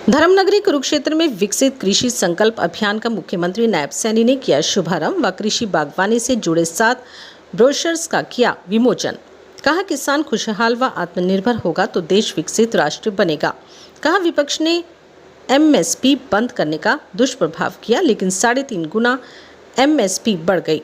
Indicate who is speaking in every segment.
Speaker 1: धर्मनगरी कुरुक्षेत्र में विकसित कृषि संकल्प अभियान का मुख्यमंत्री नायब सैनी ने किया शुभारंभ व कृषि बागवानी से जुड़े 7 ब्रोशर्स का किया विमोचन। कहा, किसान खुशहाल व आत्मनिर्भर होगा तो देश विकसित राष्ट्र बनेगा। कहा, विपक्ष ने एमएसपी बंद करने का दुष्प्रभाव किया, लेकिन 3.5 गुना एमएसपी बढ़ गई।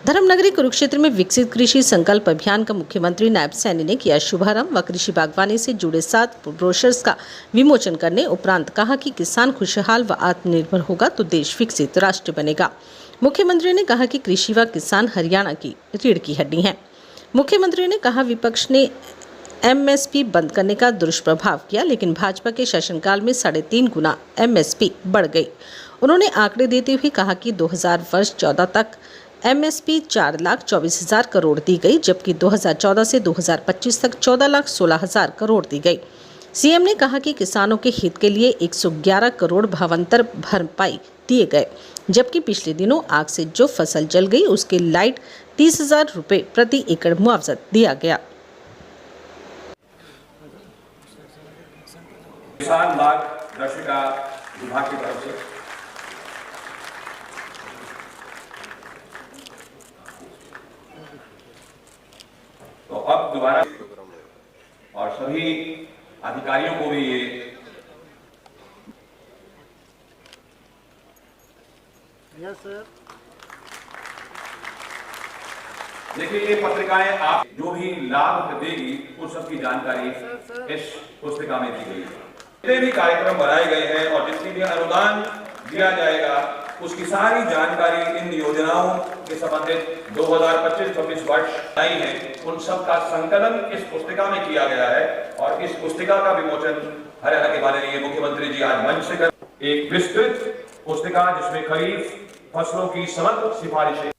Speaker 1: धर्मनगरी कुरुक्षेत्र में विकसित कृषि संकल्प अभियान का मुख्यमंत्री नायब सैनी ने किया शुभारंभ व कृषि बागवानी से जुड़े 7 ब्रोशर्स का विमोचन करने उपरांत कहा कि किसान खुशहाल व आत्मनिर्भर होगा तो देश विकसित राष्ट्र बनेगा। मुख्यमंत्री ने कहा कि कृषि व किसान हरियाणा की रीढ़ की हड्डी हैं। मुख्यमंत्री ने कहा, विपक्ष ने एमएसपी बंद करने का दुष्प्रभाव किया, लेकिन भाजपा के शासनकाल में 3.5 गुना एमएसपी बढ़ गई। उन्होंने आंकड़े देते हुए कहा कि 2014 तक एमएसपी 4,24,000 करोड़ दी गई, जबकि 2014 से 2025 तक 14,16,000 करोड़ दी गई। सीएम ने कहा कि किसानों के हित के लिए 111 करोड़ भावांतर भरपाई दिए गए, जबकि पिछले दिनों आग से जो फसल जल गई उसके लाइट 30,000 रुपये प्रति एकड़ मुआवजा दिया गया।
Speaker 2: किसान मार्गदर्शिका विभाग की तरफ से तो अब दोबारा और सभी अधिकारियों को भी ये देखिए, ये पत्रिकाएं आप जो भी लाभ देगी उन सब की जानकारी इस पुस्तिका में दी गई है। जितने भी कार्यक्रम बनाए गए हैं और जितनी भी अनुदान दिया जाएगा उसकी सारी जानकारी इन योजनाओं के संबंधित 2025-26 वर्ष आई है, उन सब का संकलन इस पुस्तिका में किया गया है और इस पुस्तिका का विमोचन हरियाणा के माननीय मुख्यमंत्री जी आज मंच से कर एक विस्तृत पुस्तिका जिसमें खरीफ फसलों की समग्र सिफारिशें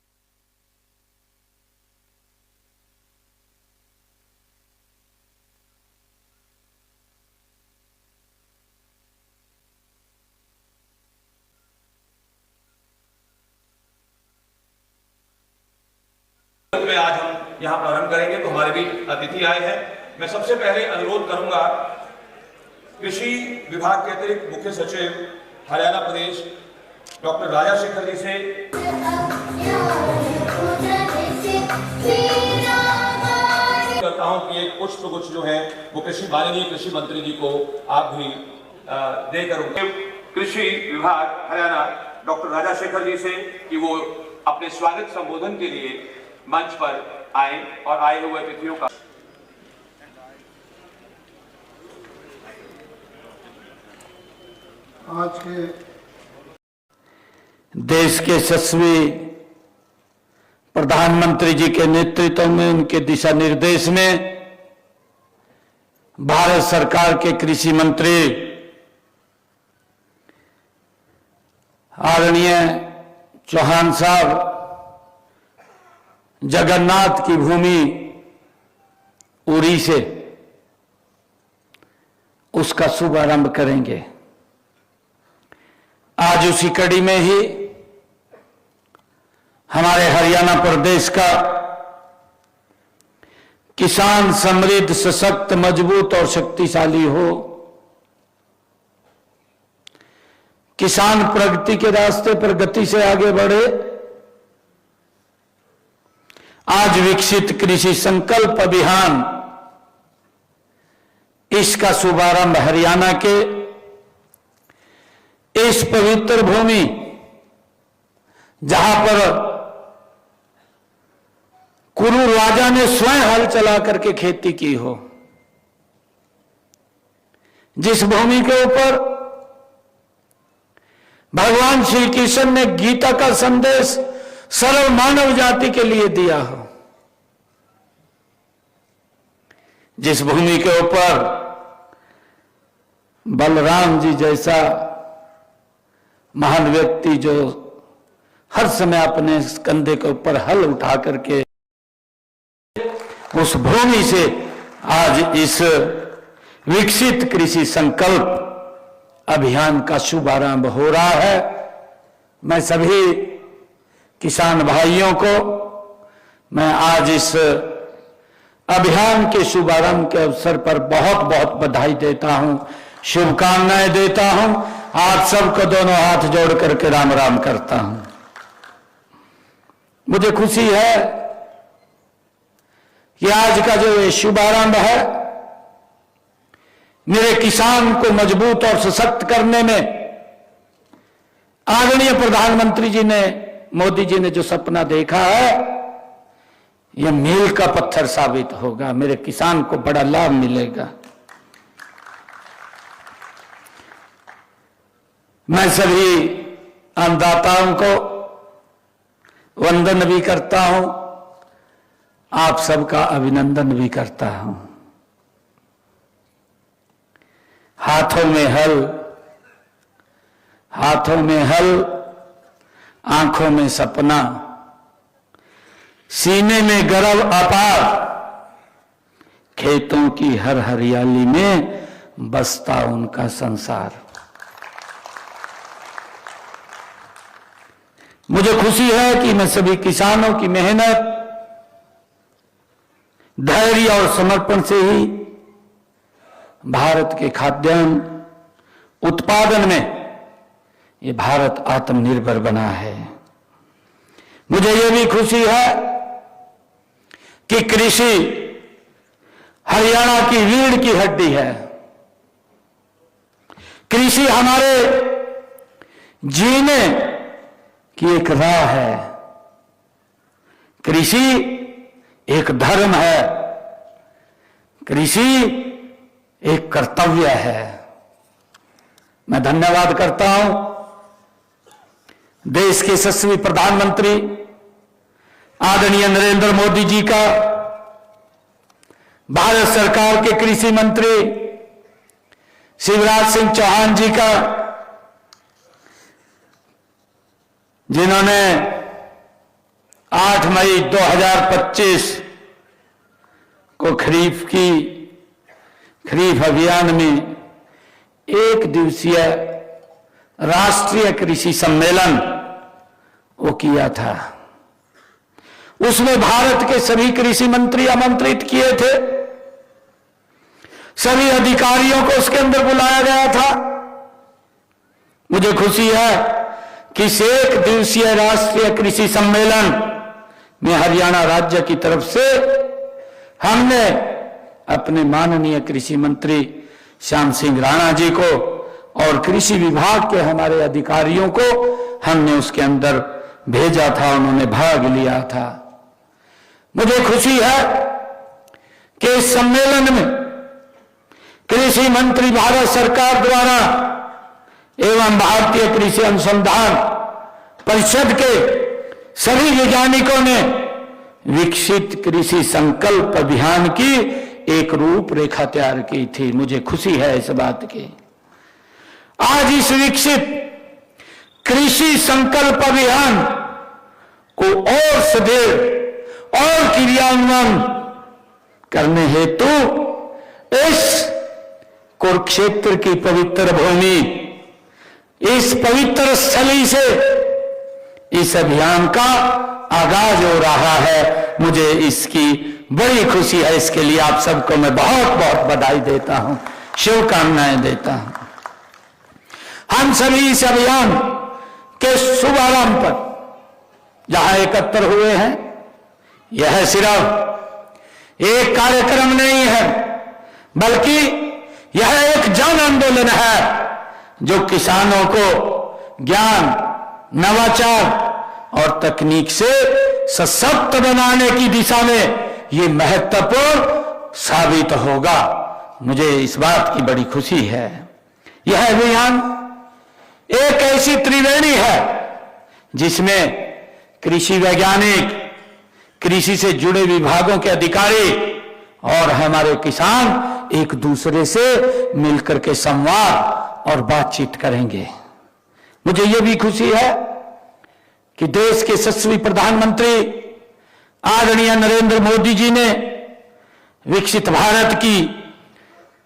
Speaker 2: में आज हम यहां प्रारंभ करेंगे। तो हमारे भी अतिथि आए हैं। मैं सबसे पहले अनुरोध करूंगा कृषि विभाग के अतिरिक्त मुख्य सचिव हरियाणा प्रदेश डॉक्टर राजा शेखर जी से करता हूं कि एक पुष्पगुच्छ जो है वो माननीय कृषि मंत्री जी को आप भी देकर कृषि विभाग हरियाणा डॉक्टर राजा शेखर जी से कि वो अपने स्वागत संबोधन के लिए मंच पर आए और आए हुए अतिथियों का
Speaker 3: आज के देश के यशस्वी प्रधानमंत्री जी के नेतृत्व में, उनके दिशा निर्देश में भारत सरकार के कृषि मंत्री आदरणीय चौहान साहब जगन्नाथ की भूमि उरी से उसका शुभारंभ करेंगे। आज उसी कड़ी में ही हमारे हरियाणा प्रदेश का किसान समृद्ध, सशक्त, मजबूत और शक्तिशाली हो, किसान प्रगति के रास्ते पर गति से आगे बढ़े। आज विकसित कृषि संकल्प अभियान, इसका शुभारंभ हरियाणा के इस पवित्र भूमि जहां पर कुरु राजा ने स्वयं हल चला करके खेती की हो, जिस भूमि के ऊपर भगवान श्री कृष्ण ने गीता का संदेश सरल मानव जाति के लिए दिया हो, जिस भूमि के ऊपर बलराम जी जैसा महान व्यक्ति जो हर समय अपने कंधे के ऊपर हल उठा करके उस भूमि से आज इस विकसित कृषि संकल्प अभियान का शुभारंभ हो रहा है। मैं सभी किसान भाइयों को मैं आज इस अभियान के शुभारंभ के अवसर पर बहुत बहुत बधाई देता हूं। शुभकामनाएं देता हूं। आप सबको दोनों हाथ जोड़ करके राम राम करता हूं। मुझे खुशी है कि आज का जो ये शुभारंभ है, मेरे किसान को मजबूत और सशक्त करने में आदरणीय प्रधानमंत्री जी ने, मोदी जी ने जो सपना देखा है, यह मील का पत्थर साबित होगा। मेरे किसान को बड़ा लाभ मिलेगा। मैं सभी अन्नदाताओं को वंदन भी करता हूं, आप सबका अभिनंदन भी करता हूं। हाथों में हल, हाथों में हल, आंखों में सपना, सीने में गर्व अपार, खेतों की हर हरियाली में बसता उनका संसार। मुझे खुशी है कि मैं सभी किसानों की मेहनत, धैर्य और समर्पण से ही भारत के खाद्यान्न उत्पादन में ये भारत आत्मनिर्भर बना है। मुझे ये भी खुशी है कि कृषि हरियाणा की रीढ़ की हड्डी है। कृषि हमारे जीने की एक राह है। कृषि एक धर्म है, कृषि एक कर्तव्य है। मैं धन्यवाद करता हूं देश के यशस्वी प्रधानमंत्री आदरणीय नरेंद्र मोदी जी का, भारत सरकार के कृषि मंत्री शिवराज सिंह चौहान जी का, जिन्होंने 8 मई 2025 को खरीफ अभियान में एक दिवसीय राष्ट्रीय कृषि सम्मेलन वो किया था। उसमें भारत के सभी कृषि मंत्री आमंत्रित किए थे, सभी अधिकारियों को उसके अंदर बुलाया गया था। मुझे खुशी है कि इस एक दिवसीय राष्ट्रीय कृषि सम्मेलन में हरियाणा राज्य की तरफ से हमने अपने माननीय कृषि मंत्री श्याम सिंह राणा जी को और कृषि विभाग के हमारे अधिकारियों को हमने उसके अंदर भेजा था, उन्होंने भाग लिया था। मुझे खुशी है कि इस सम्मेलन में कृषि मंत्री भारत सरकार द्वारा एवं भारतीय कृषि अनुसंधान परिषद के सभी वैज्ञानिकों ने विकसित कृषि संकल्प अभियान की एक रूपरेखा तैयार की थी। मुझे खुशी है इस बात की। आज इस विकसित कृषि संकल्प अभियान को और सुदृढ़ और क्रियान्वयन करने हेतु इस कुरुक्षेत्र की पवित्र भूमि, इस पवित्र स्थली से इस अभियान का आगाज हो रहा है। मुझे इसकी बड़ी खुशी है। इसके लिए आप सबको मैं बहुत बहुत बधाई देता हूं, शुभकामनाएं देता हूं। हम सभी इस अभियान के शुभारंभ पर जहां एकत्र हुए हैं, यह सिर्फ एक कार्यक्रम नहीं है, बल्कि यह एक जन आंदोलन है जो किसानों को ज्ञान, नवाचार और तकनीक से सशक्त बनाने की दिशा में ये महत्वपूर्ण साबित होगा। मुझे इस बात की बड़ी खुशी है। यह अभियान एक ऐसी त्रिवेणी है जिसमें कृषि वैज्ञानिक, कृषि से जुड़े विभागों के अधिकारी और हमारे किसान एक दूसरे से मिलकर के संवाद और बातचीत करेंगे। मुझे यह भी खुशी है कि देश के यशस्वी प्रधानमंत्री आदरणीय नरेंद्र मोदी जी ने विकसित भारत की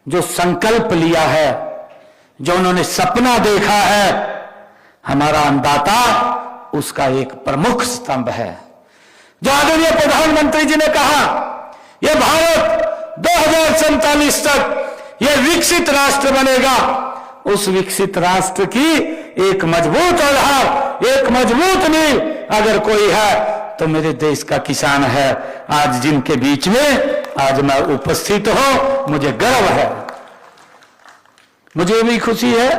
Speaker 3: जो संकल्प लिया है, जो उन्होंने सपना देखा है, हमारा अन्नदाता उसका एक प्रमुख स्तंभ है। जो आदरणीय प्रधानमंत्री जी ने कहा, यह भारत 2047 तक यह विकसित राष्ट्र बनेगा, उस विकसित राष्ट्र की एक मजबूत आधार, एक मजबूत नींव अगर कोई है तो मेरे देश का किसान है। आज जिनके बीच में आज मैं उपस्थित हूं, मुझे गर्व है, मुझे भी खुशी है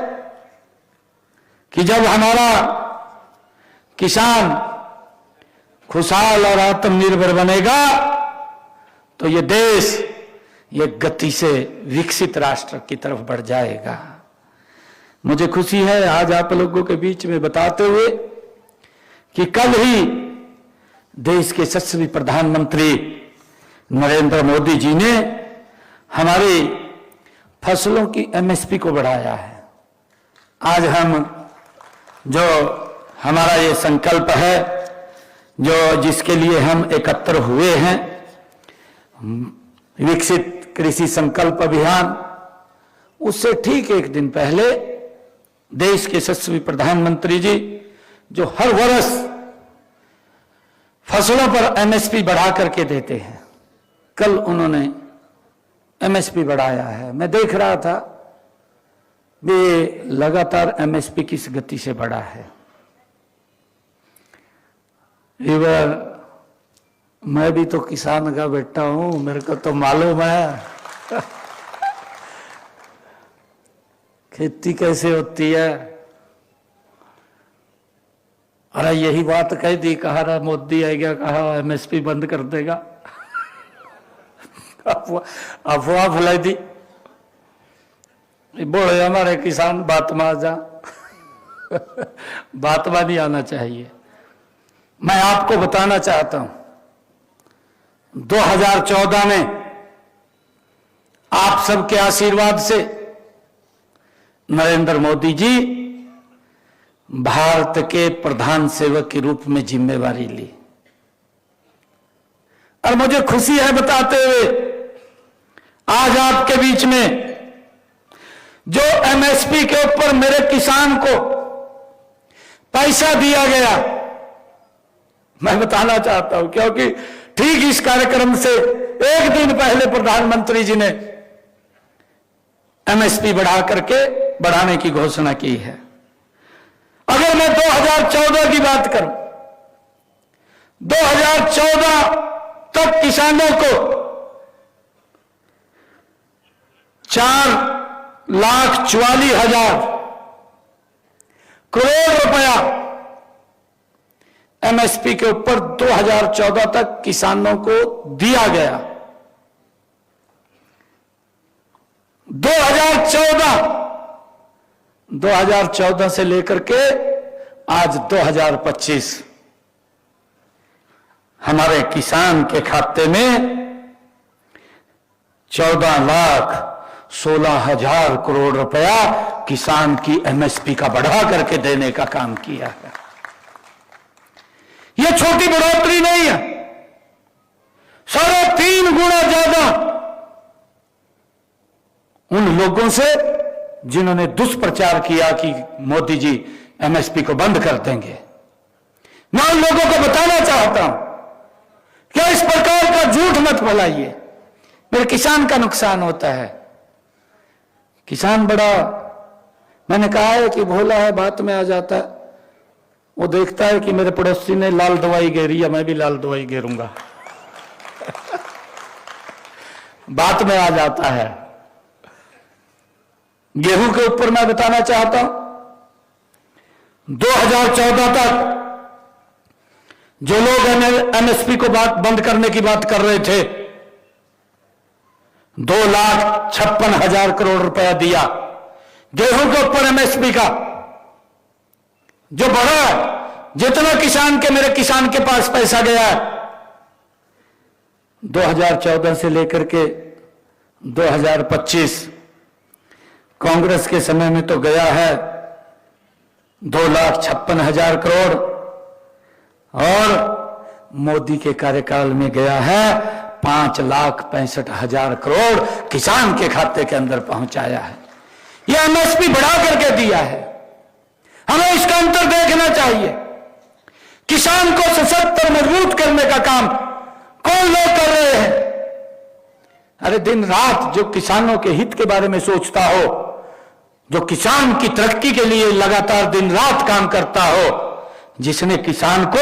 Speaker 3: कि जब हमारा किसान खुशहाल और आत्मनिर्भर बनेगा तो ये देश ये गति से विकसित राष्ट्र की तरफ बढ़ जाएगा। मुझे खुशी है आज आप लोगों के बीच में बताते हुए कि कल ही देश के यशस्वी प्रधानमंत्री नरेंद्र मोदी जी ने हमारी फसलों की एमएसपी को बढ़ाया है। आज हम जो हमारा ये संकल्प है, जो जिसके लिए हम एकत्र हुए हैं, विकसित कृषि संकल्प अभियान, उससे ठीक एक दिन पहले देश के यशस्वी प्रधानमंत्री जी जो हर वर्ष फसलों पर एमएसपी बढ़ा करके देते हैं, कल उन्होंने एमएसपी बढ़ाया है। मैं देख रहा था वे लगातार एमएसपी किस गति से बढ़ा है। मैं भी तो किसान का बेटा हूं, मेरे को तो मालूम है खेती कैसे होती है। अरे यही बात कह दी, कहा रहा मोदी आ गया, कहा एमएसपी बंद कर देगा अफवाह फैलाई दी। बोले हमारे किसान बात में आ जा बात में नहीं आना चाहिए। मैं आपको बताना चाहता हूं 2014 में आप सबके आशीर्वाद से नरेंद्र मोदी जी भारत के प्रधान सेवक के रूप में जिम्मेवारी ली और मुझे खुशी है बताते हुए आज आपके बीच में जो एमएसपी के ऊपर मेरे किसान को पैसा दिया गया, मैं बताना चाहता हूं क्योंकि ठीक इस कार्यक्रम से एक दिन पहले प्रधानमंत्री जी ने एमएसपी बढ़ाने की घोषणा की है। अगर मैं 2014 की बात करूं, 2014 तक किसानों को 4,44,000 करोड़ रुपया एमएसपी के ऊपर 2014 तक किसानों को दिया गया। 2014 से लेकर के आज 2025 हमारे किसान के खाते में 14,16,000 करोड़ रुपया किसान की एमएसपी का बढ़ा करके देने का काम किया है। यह छोटी बढ़ोतरी नहीं है, 3.5 गुना ज्यादा उन लोगों से जिन्होंने दुष्प्रचार किया कि मोदी जी एमएसपी को बंद कर देंगे। मैं उन लोगों को बताना चाहता हूं कि इस प्रकार का झूठ मत फैलाइए, मेरे किसान का नुकसान होता है। किसान बड़ा, मैंने कहा है कि भोला है, बात में आ जाता है। वो देखता है कि मेरे पड़ोसी ने लाल दवाई घेरी है, मैं भी लाल दवाई घेरूंगा बात में आ जाता है। गेहूं के ऊपर मैं बताना चाहता हूं 2014 तक जो लोग एमएसपी को बंद करने की बात कर रहे थे, 2,56,000 करोड़ रुपया दिया गेहूं के ऊपर एमएसपी का, जो बढ़ा जितना किसान के मेरे किसान के पास पैसा गया है 2014 से लेकर के 2025 कांग्रेस के समय में तो गया है 2,56,000 करोड़ और मोदी के कार्यकाल में गया है 5,65,000 करोड़ किसान के खाते के अंदर पहुंचाया है। यह एमएसपी बढ़ा करके दिया है। हमें इसका अंतर देखना चाहिए। किसान को सशक्त और मजबूत करने का काम कौन लोग कर रहे हैं? अरे दिन रात जो किसानों के हित के बारे में सोचता हो, जो किसान की तरक्की के लिए लगातार दिन रात काम करता हो, जिसने किसान को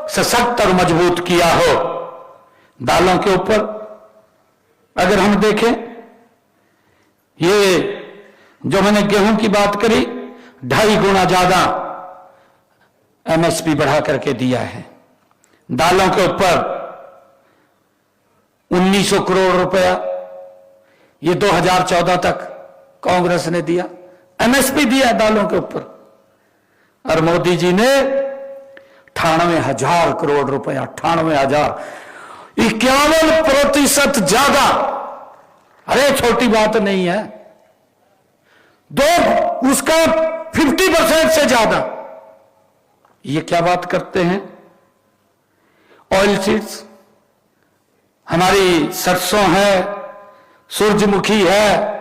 Speaker 3: सशक्त और मजबूत किया हो। दालों के ऊपर अगर हम देखें, ये जो मैंने गेहूं की बात करी, 2.5 गुना ज्यादा एमएसपी बढ़ा करके दिया है। दालों के ऊपर 1900 करोड़ रुपया ये 2014 तक कांग्रेस ने दिया, एमएसपी दिया दालों के ऊपर। और मोदी जी ने 98,000 करोड़ रुपया, 98,000, 51% ज्यादा। अरे छोटी बात नहीं है, उसका 50% से ज्यादा। ये क्या बात करते हैं? ऑयल सीड्स, हमारी सरसों है, सूरजमुखी है,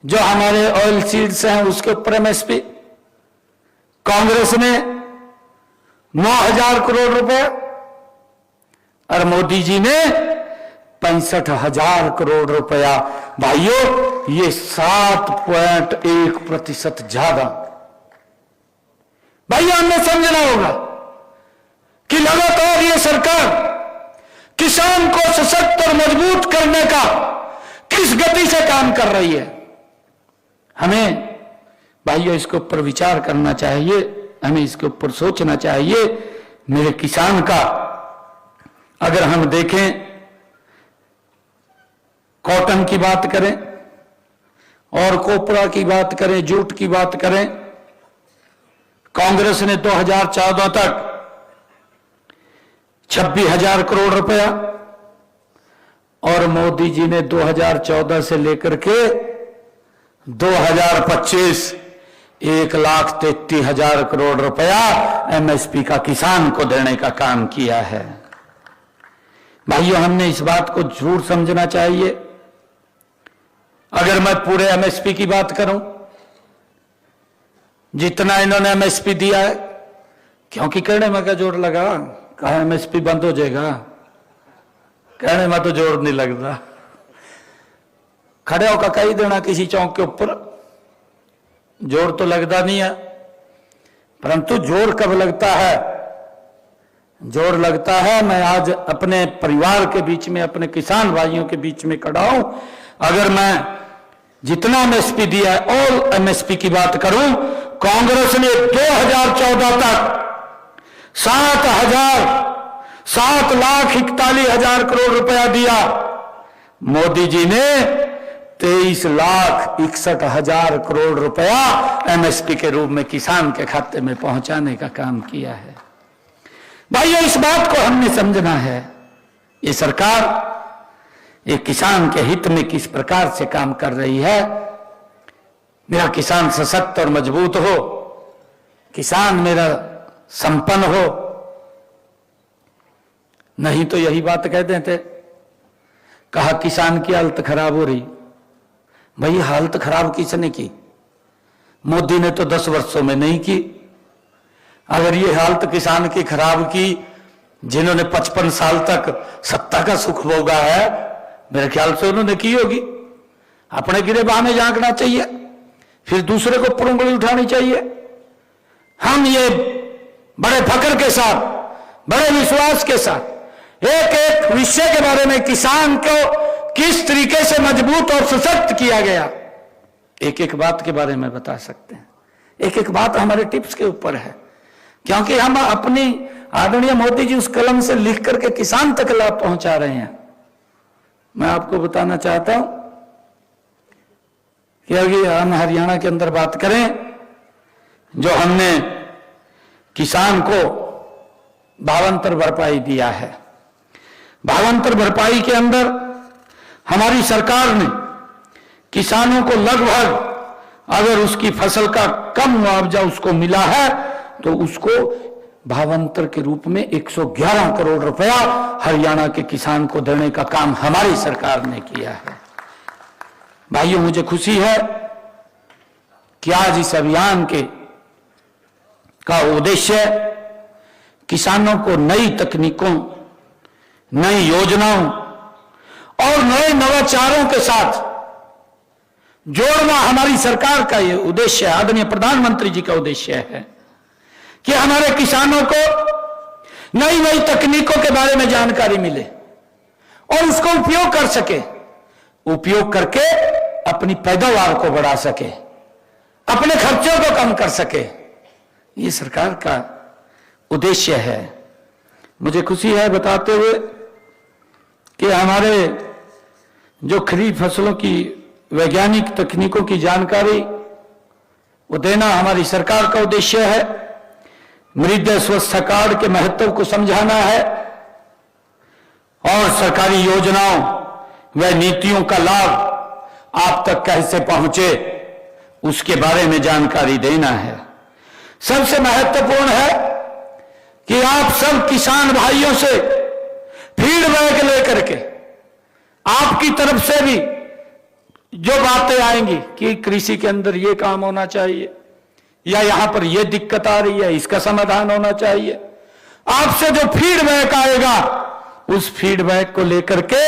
Speaker 3: जो हमारे ऑयल सीड्स हैं उसके ऊपर एमएसपी कांग्रेस ने 9,000 करोड़ रुपए और मोदी जी ने 65,000 करोड़ रुपया। भाइयों, ये 7.1% ज्यादा। भाइयों, हमने समझना होगा कि लगातार ये सरकार किसान को सशक्त और मजबूत करने का किस गति से काम कर रही है। हमें भाइयों इसके ऊपर विचार करना चाहिए, हमें इसके ऊपर सोचना चाहिए। मेरे किसान का अगर हम देखें, कॉटन की बात करें और कोपरा की बात करें, जूट की बात करें, कांग्रेस ने 2014 तक 26,000 करोड़ रुपया और मोदी जी ने 2014 से लेकर के 2025 1,33,000 करोड़ रुपया एमएसपी का किसान को देने का काम किया है। भाइयों, हमने इस बात को जरूर समझना चाहिए। अगर मैं पूरे एमएसपी की बात करूं, जितना इन्होंने एमएसपी दिया है, क्योंकि कहने में क्या जोर लगा, कहा एमएसपी बंद हो जाएगा, कहने में तो जोर नहीं लगता। खड़े होकर कही देना किसी चौक के ऊपर, जोर तो लगता नहीं है। परंतु जोर कब लगता है? जोर लगता है, मैं आज अपने परिवार के बीच में, अपने किसान भाइयों के बीच में खड़ा हूं। अगर मैं जितना एमएसपी दिया है, ऑल एमएसपी की बात करूं, कांग्रेस ने 2014 तक 7,41,000 करोड़ रुपया दिया। मोदी जी ने 23,61,000 करोड़ रुपया एमएसपी के रूप में किसान के खाते में पहुंचाने का काम किया है। भाइयों, इस बात को हमने समझना है, ये सरकार ये किसान के हित में किस प्रकार से काम कर रही है। मेरा किसान सशक्त और मजबूत हो, किसान मेरा संपन्न हो, नहीं तो यही बात कह देते, कहा किसान की हालत खराब हो रही। भाई, हालत खराब किसने की? मोदी ने तो 10 वर्षों में नहीं की। अगर ये हालत किसान की खराब की जिन्होंने 55 साल तक सत्ता का सुख भोगा है, मेरे ख्याल से उन्होंने की होगी। अपने गिरेबान में झांकना चाहिए, फिर दूसरे को ऊपर उंगली उठानी चाहिए। हम ये बड़े फक्र के साथ, बड़े विश्वास के साथ एक एक विषय के बारे में, किसान को किस तरीके से मजबूत और सशक्त किया गया, एक एक बात के बारे में बता सकते हैं। एक एक बात हमारे टिप्स के ऊपर है, क्योंकि हम अपनी आदरणीय मोदी जी उस कलम से लिख करके किसान तक लाभ पहुंचा रहे हैं। मैं आपको बताना चाहता हूं कि अगर हम हरियाणा के अंदर बात करें, जो हमने किसान को भावांतर भरपाई दिया है, भावांतर भरपाई के अंदर हमारी सरकार ने किसानों को लगभग, अगर उसकी फसल का कम मुआवजा उसको मिला है तो उसको भावांतर के रूप में 111 करोड़ रुपया हरियाणा के किसान को देने का काम हमारी सरकार ने किया है। भाइयों, मुझे खुशी है कि आज इस अभियान का उद्देश्य किसानों को नई तकनीकों, नई योजनाओं और नए नवाचारों के साथ जोड़ना हमारी सरकार का ये उद्देश्य है, आदरणीय प्रधानमंत्री जी का उद्देश्य है कि हमारे किसानों को नई नई तकनीकों के बारे में जानकारी मिले और उसको उपयोग कर सके, उपयोग करके अपनी पैदावार को बढ़ा सके, अपने खर्चों को कम कर सके। ये सरकार का उद्देश्य है। मुझे खुशी है बताते हुए कि हमारे जो खरीफ फसलों की वैज्ञानिक तकनीकों की जानकारी वो देना हमारी सरकार का उद्देश्य है। मृदा स्वास्थ्य कार्ड के महत्व को समझाना है और सरकारी योजनाओं व नीतियों का लाभ आप तक कैसे पहुंचे उसके बारे में जानकारी देना है। सबसे महत्वपूर्ण है कि आप सब किसान भाइयों से फीडबैक लेकर के आपकी तरफ से भी जो बातें आएंगी कि कृषि के अंदर ये काम होना चाहिए या यहां पर ये दिक्कत आ रही है, इसका समाधान होना चाहिए, आपसे जो फीडबैक आएगा उस फीडबैक को लेकर के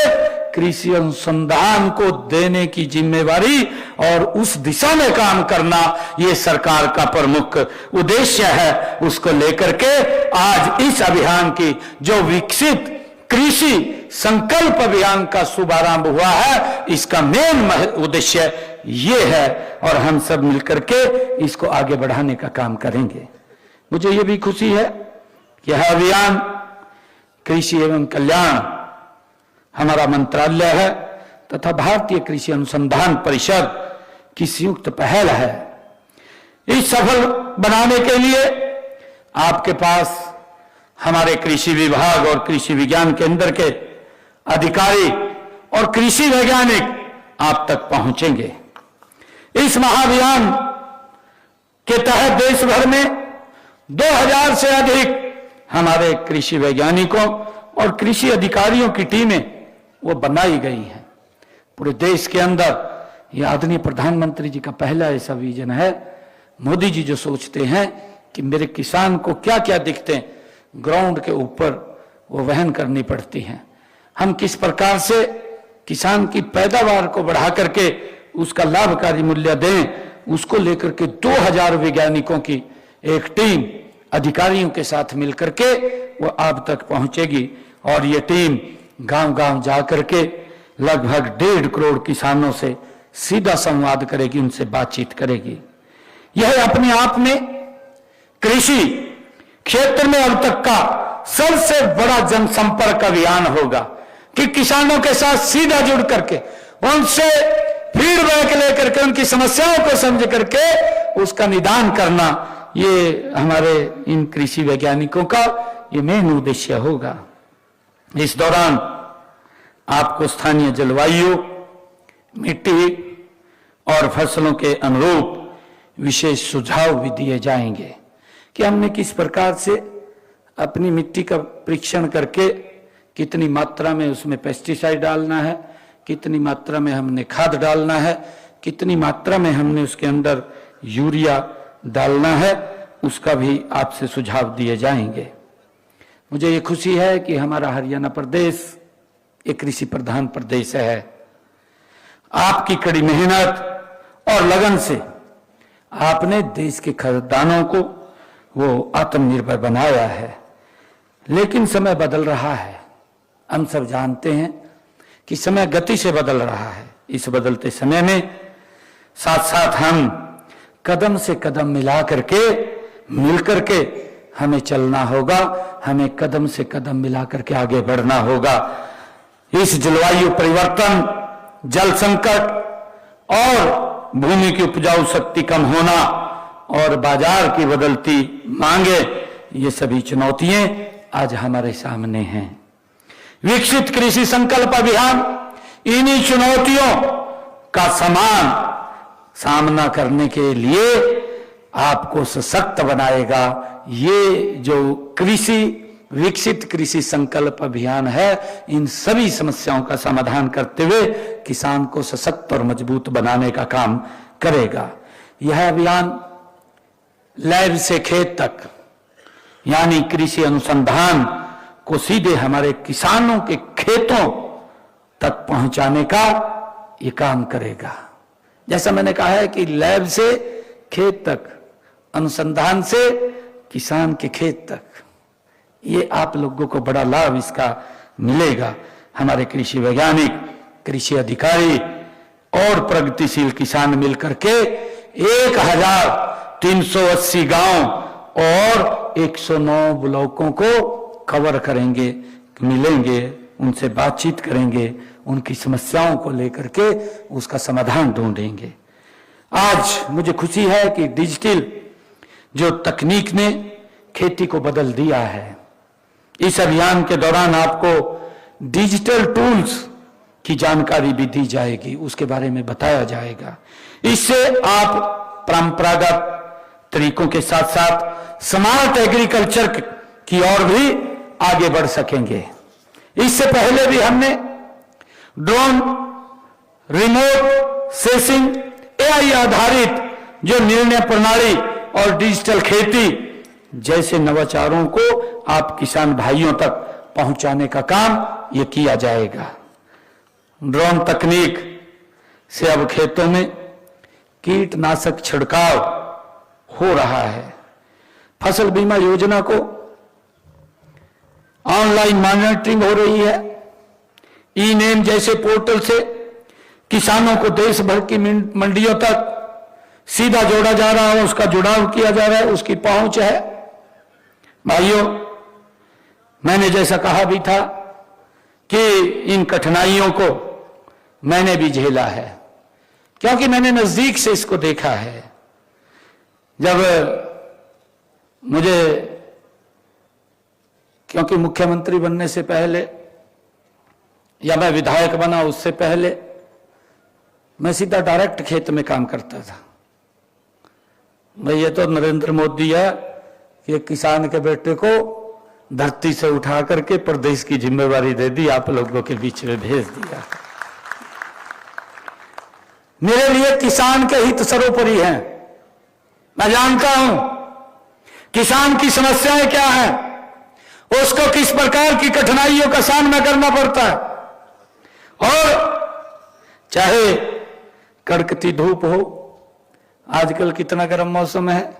Speaker 3: कृषि अनुसंधान को देने की जिम्मेवारी और उस दिशा में काम करना ये सरकार का प्रमुख उद्देश्य है। उसको लेकर के आज इस अभियान की जो विकसित कृषि संकल्प अभियान का शुभारंभ हुआ है, इसका मेन उद्देश्य ये है और हम सब मिलकर के इसको आगे बढ़ाने का काम करेंगे। मुझे ये भी खुशी है कि यह अभियान कृषि एवं कल्याण हमारा मंत्रालय है तथा भारतीय कृषि अनुसंधान परिषद की संयुक्त पहल है। इस सफल बनाने के लिए आपके पास हमारे कृषि विभाग और कृषि विज्ञान केंद्र के अधिकारी और कृषि वैज्ञानिक आप तक पहुंचेंगे। इस महाअभियान के तहत देश भर में 2000 से अधिक हमारे कृषि वैज्ञानिकों और कृषि अधिकारियों की टीमें वो बनाई गई हैं। पूरे देश के अंदर ये आदरणीय प्रधानमंत्री जी का पहला ऐसा विजन है। मोदी जी जो सोचते हैं कि मेरे किसान को क्या क्या दिक्कतें ग्राउंड के ऊपर वो वहन करनी पड़ती हैं, हम किस प्रकार से किसान की पैदावार को बढ़ा करके उसका लाभकारी मूल्य दें, उसको लेकर के 2000 वैज्ञानिकों की एक टीम अधिकारियों के साथ मिलकर के वो आप तक पहुंचेगी और ये टीम गांव-गांव जाकर के लगभग 1.5 करोड़ किसानों से सीधा संवाद करेगी, उनसे बातचीत करेगी। यह अपने आप में कृषि क्षेत्र में अब तक का सबसे बड़ा जनसंपर्क अभियान होगा कि किसानों के साथ सीधा जुड़ करके उनसे फीडबैक लेकर के उनकी समस्याओं को समझ करके उसका निदान करना, ये हमारे इन कृषि वैज्ञानिकों का ये मेन उद्देश्य होगा। इस दौरान आपको स्थानीय जलवायु, मिट्टी और फसलों के अनुरूप विशेष सुझाव भी दिए जाएंगे कि हमने किस प्रकार से अपनी मिट्टी का परीक्षण करके कितनी मात्रा में उसमें पेस्टिसाइड डालना है, कितनी मात्रा में हमने खाद डालना है, कितनी मात्रा में हमने उसके अंदर यूरिया डालना है, उसका भी आपसे सुझाव दिए जाएंगे। मुझे ये खुशी है कि हमारा हरियाणा प्रदेश एक कृषि प्रधान प्रदेश है। आपकी कड़ी मेहनत और लगन से आपने देश के खाद्यान्नों को वो आत्मनिर्भर बनाया है। लेकिन समय बदल रहा है, हम सब जानते हैं कि समय गति से बदल रहा है। इस बदलते समय में साथ साथ हम कदम से कदम मिला करके मिल करके हमें चलना होगा, हमें कदम से कदम मिला करके आगे बढ़ना होगा। इस जलवायु परिवर्तन, जल संकट और भूमि की उपजाऊ शक्ति कम होना और बाजार की बदलती मांगे, ये सभी चुनौतियां आज हमारे सामने हैं। विकसित कृषि संकल्प अभियान इन्हीं चुनौतियों का सामना करने के लिए आपको सशक्त बनाएगा। ये जो विकसित कृषि संकल्प अभियान है, इन सभी समस्याओं का समाधान करते हुए किसान को सशक्त और मजबूत बनाने का काम करेगा। यह अभियान लैब से खेत तक यानी कृषि अनुसंधान को सीधे हमारे किसानों के खेतों तक पहुंचाने का ये काम करेगा। जैसा मैंने कहा है कि लैब से खेत तक, अनुसंधान से किसान के खेत तक, ये आप लोगों को बड़ा लाभ इसका मिलेगा। हमारे कृषि वैज्ञानिक, कृषि अधिकारी और प्रगतिशील किसान मिलकर के 1380 गांव और 109 ब्लॉकों को कवर करेंगे, मिलेंगे, उनसे बातचीत करेंगे, उनकी समस्याओं को लेकर के उसका समाधान ढूंढेंगे। आज मुझे खुशी है कि डिजिटल जो तकनीक ने खेती को बदल दिया है। इस अभियान के दौरान आपको डिजिटल टूल्स की जानकारी भी दी जाएगी, उसके बारे में बताया जाएगा। इससे आप परंपरागत तरीकों के साथ साथ स्मार्ट एग्रीकल्चर की ओर भी आगे बढ़ सकेंगे। इससे पहले भी हमने ड्रोन, रिमोट सेंसिंग, एआई आधारित जो निर्णय प्रणाली और डिजिटल खेती जैसे नवाचारों को आप किसान भाइयों तक पहुंचाने का काम ये किया जाएगा। ड्रोन तकनीक से अब खेतों में कीटनाशक छिड़काव हो रहा है। फसल बीमा योजना को ऑनलाइन मॉनिटरिंग हो रही है। ई नेम जैसे पोर्टल से किसानों को देश भर की मंडियों तक सीधा जोड़ा जा रहा है, उसका जुड़ाव किया जा रहा है, उसकी पहुंच है। भाइयों, मैंने जैसा कहा भी था कि इन कठिनाइयों को मैंने भी झेला है, क्योंकि मैंने नजदीक से इसको देखा है। जब मुझे, क्योंकि मुख्यमंत्री बनने से पहले या मैं विधायक बना उससे पहले मैं सीधा डायरेक्ट खेत में काम करता था। भाई ये तो नरेंद्र मोदी है कि किसान के बेटे को धरती से उठा करके प्रदेश की जिम्मेवारी दे दी, आप लोगों के बीच में भेज दिया। मेरे लिए किसान के हित सर्वोपरि हैं। मैं जानता हूं किसान की समस्याएं क्या हैं, उसको किस प्रकार की कठिनाइयों का सामना करना पड़ता है। और चाहे कड़कती धूप हो, आजकल कितना गर्म मौसम है,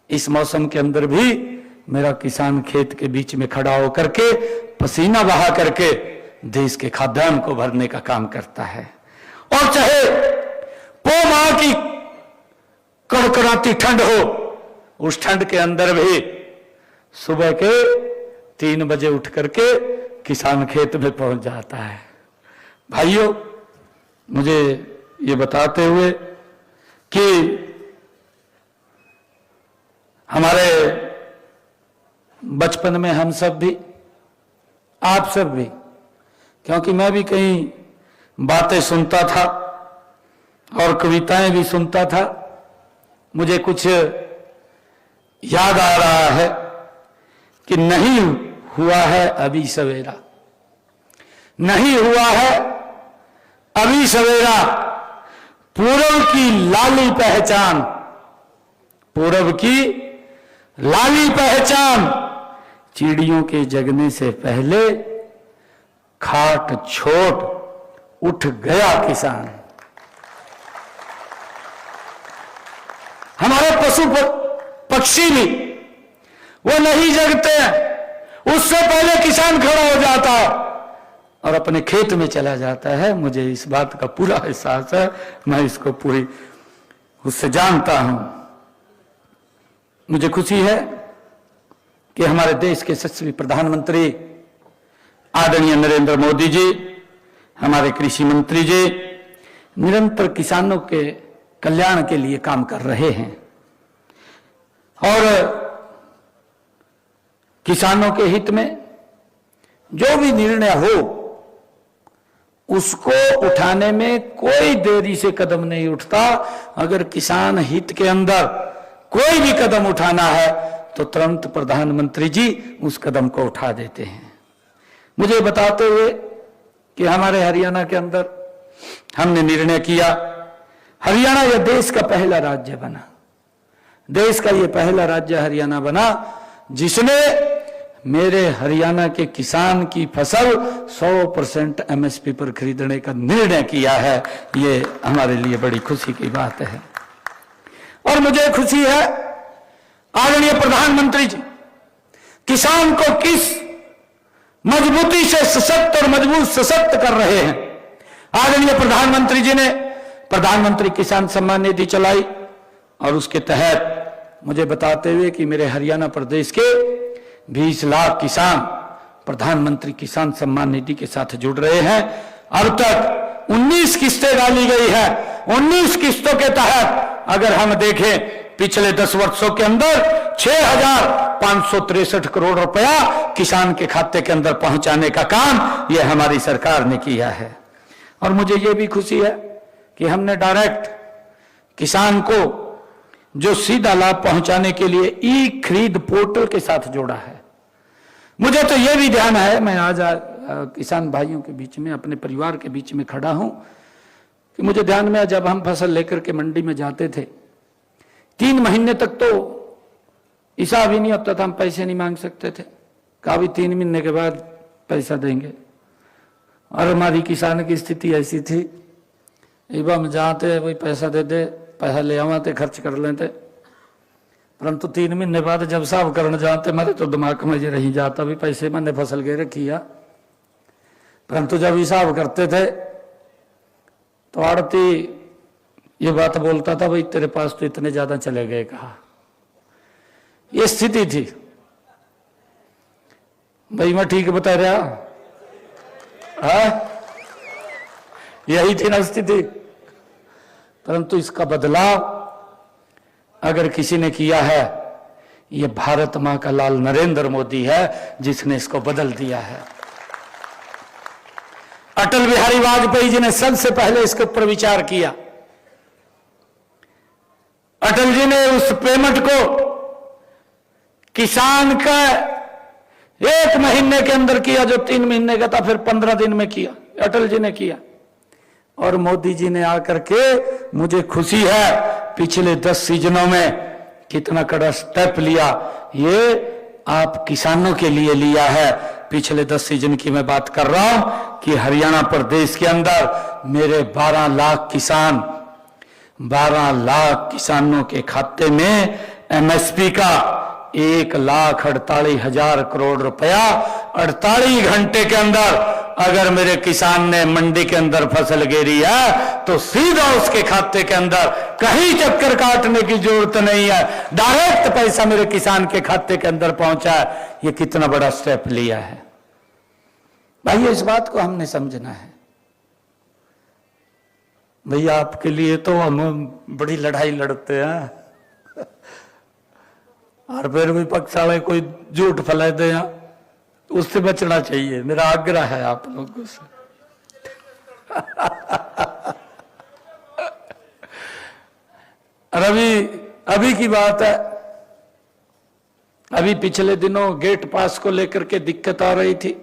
Speaker 3: इस मौसम के अंदर भी मेरा किसान खेत के बीच में खड़ा होकर के पसीना बहा करके देश के खाद्यान्न को भरने का काम करता है। और चाहे पो माह की कड़कड़ाती ठंड हो, उस ठंड के अंदर भी सुबह के 3 बजे उठ करके किसान खेत में पहुंच जाता है। भाइयों, मुझे ये बताते हुए कि हमारे बचपन में हम सब भी, आप सब भी, क्योंकि मैं भी कई बातें सुनता था और कविताएं भी सुनता था, मुझे कुछ याद आ रहा है कि नहीं हुआ है अभी सवेरा, नहीं हुआ है अभी सवेरा, पूरब की लाली पहचान, पूरब की लाली पहचान, चिड़ियों के जगने से पहले खाट छोड़ उठ गया किसान। हमारे पशु पक्षी भी वो नहीं जगते हैं, उससे पहले किसान खड़ा हो जाता और अपने खेत में चला जाता है। मुझे इस बात का पूरा एहसास है, मैं इसको पूरी उससे जानता हूं। मुझे खुशी है कि हमारे देश के यशस्वी प्रधानमंत्री आदरणीय नरेंद्र मोदी जी, हमारे कृषि मंत्री जी निरंतर किसानों के कल्याण के लिए काम कर रहे हैं और किसानों के हित में जो भी निर्णय हो उसको उठाने में कोई देरी से कदम नहीं उठता। अगर किसान हित के अंदर कोई भी कदम उठाना है तो तुरंत प्रधानमंत्री जी उस कदम को उठा देते हैं। मुझे बताते हुए कि हमारे हरियाणा के अंदर हमने निर्णय किया, हरियाणा यह देश का पहला राज्य बना, देश का यह पहला राज्य हरियाणा बना जिसने मेरे हरियाणा के किसान की फसल 100% एमएसपी पर खरीदने का निर्णय किया है। ये हमारे लिए बड़ी खुशी की बात है। और मुझे खुशी है आदरणीय प्रधानमंत्री जी किसान को किस मजबूती से सशक्त और मजबूत सशक्त कर रहे हैं। आदरणीय प्रधानमंत्री जी ने प्रधानमंत्री किसान सम्मान निधि चलाई और उसके तहत मुझे बताते हुए कि मेरे हरियाणा प्रदेश के 20 लाख किसान प्रधानमंत्री किसान सम्मान निधि के साथ जुड़ रहे हैं। अब तक 19 किस्तें डाली गई है। 19 किस्तों के तहत अगर हम देखें पिछले 10 वर्षों के अंदर 6,563 करोड़ रुपया किसान के खाते के अंदर पहुंचाने का काम यह हमारी सरकार ने किया है। और मुझे यह भी खुशी है कि हमने डायरेक्ट किसान को जो सीधा लाभ पहुंचाने के लिए ई खरीद पोर्टल के साथ जोड़ा है। मुझे तो यह भी ध्यान है, मैं आज किसान भाइयों के बीच में अपने परिवार के बीच में खड़ा हूं कि मुझे ध्यान में जब हम फसल लेकर के मंडी में जाते थे 3 महीने तक तो हिसाब ही नहीं होता था, हम पैसे नहीं मांग सकते थे। कहा भी 3 महीने के बाद पैसा देंगे। और हमारी किसान की स्थिति ऐसी थी, एक बार हम जाते वही पैसा दे दे, पैसा ले आवाते खर्च कर लेते, परंतु 3 महीने बाद जब साहब करने जाते मेरे तो दिमाग में ये रही जाता भी पैसे मैंने फसल के रखी है। परंतु जब हिसाब करते थे तो आड़ती ये बात बोलता था भाई तेरे पास तो इतने ज्यादा चले गए। कहा ये स्थिति थी भाई, मैं ठीक बता रहा है? यही थी ना स्थिति। परंतु इसका बदलाव अगर किसी ने किया है ये भारत मां का लाल नरेंद्र मोदी है जिसने इसको बदल दिया है। अटल बिहारी वाजपेयी जी ने सबसे पहले इसके ऊपर विचार किया। अटल जी ने उस पेमेंट को किसान का 1 महीने के अंदर किया जो 3 महीने का था, फिर 15 दिन में किया, अटल जी ने किया। और मोदी जी ने आकर के, मुझे खुशी है पिछले 10 सीजनों में कितना कड़ा स्टेप लिया, ये आप किसानों के लिए लिया है। पिछले 10 सीजन की मैं बात कर रहा हूं कि हरियाणा प्रदेश के अंदर मेरे 12 लाख किसानों के खाते में एमएसपी का 1,48,000 करोड़ रुपया 48 घंटे के अंदर अगर मेरे किसान ने मंडी के अंदर फसल गिरी है तो सीधा उसके खाते के अंदर कहीं चक्कर काटने की जरूरत नहीं है, डायरेक्ट पैसा मेरे किसान के खाते के अंदर पहुंचा है। ये कितना बड़ा स्टेप लिया है भाई, इस बात को हमने समझना है। भैया आपके लिए तो हम बड़ी लड़ाई लड़ते हैं और फिर विपक्ष वाले कोई झूठ फैला दे, उससे बचना चाहिए, मेरा आग्रह है आप लोगों से। और अभी की बात है, अभी पिछले दिनों गेट पास को लेकर के दिक्कत आ रही थी।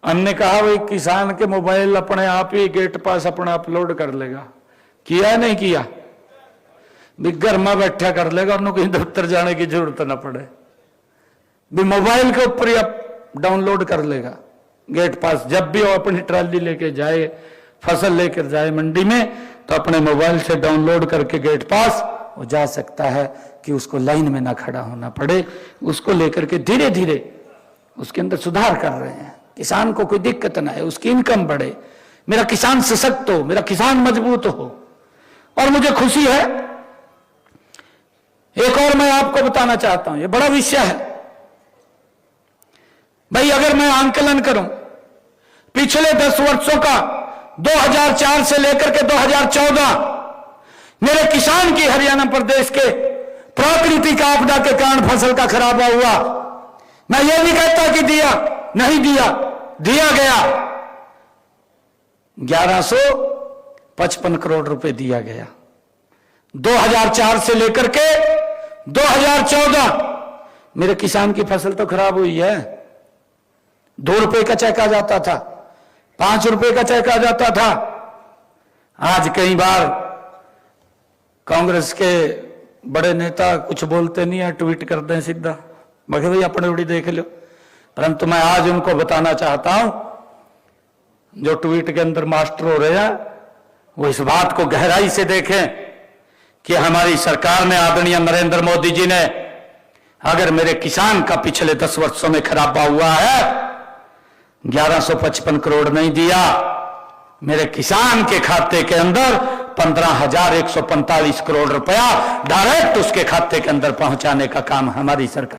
Speaker 3: हमने कहा भाई किसान के मोबाइल अपने आप ही गेट पास अपना अपलोड कर लेगा। किया नहीं किया? भी घर में बैठा कर लेगा, उन्हें कहीं दफ्तर जाने की जरूरत ना पड़े, भी मोबाइल के ऊपर ही आप डाउनलोड कर लेगा गेट पास। जब भी वो अपनी ट्राली लेके जाए, फसल लेकर जाए मंडी में, तो अपने मोबाइल से डाउनलोड करके गेट पास वो जा सकता है कि उसको लाइन में ना खड़ा होना पड़े। उसको लेकर के धीरे धीरे उसके अंदर सुधार कर रहे हैं, किसान को कोई दिक्कत ना है, उसकी इनकम बढ़े, मेरा किसान सशक्त हो, मेरा किसान मजबूत हो। और मुझे खुशी है, एक और मैं आपको बताना चाहता हूं, ये बड़ा विषय है भाई। अगर मैं आंकलन करूं पिछले 10 वर्षों का, 2004 से लेकर के 2014, मेरे किसान की हरियाणा प्रदेश के प्राकृतिक आपदा के कारण फसल का खराबा हुआ, मैं ये नहीं कहता कि दिया नहीं दिया, दिया गया। 1155 करोड़ रुपए दिया गया 2004 से लेकर के 2014। मेरे किसान की फसल तो खराब हुई है। 2 रुपए का चेक आ जाता था, 5 रुपए का चेक आ जाता था। आज कई बार कांग्रेस के बड़े नेता कुछ बोलते नहीं है, ट्वीट करते हैं सीधा, मैं भाई अपने उड़ी देख लो, परंतु मैं आज उनको बताना चाहता हूं, जो ट्वीट के अंदर मास्टर हो रहे हैं वो इस बात को गहराई से देखें कि हमारी सरकार ने, आदरणीय नरेंद्र मोदी जी ने, अगर मेरे किसान का पिछले 10 वर्षों में खराबा हुआ है 1155 करोड़ नहीं दिया, मेरे किसान के खाते के अंदर 15,145 करोड़ रुपया डायरेक्ट उसके खाते के अंदर पहुंचाने का काम हमारी सरकार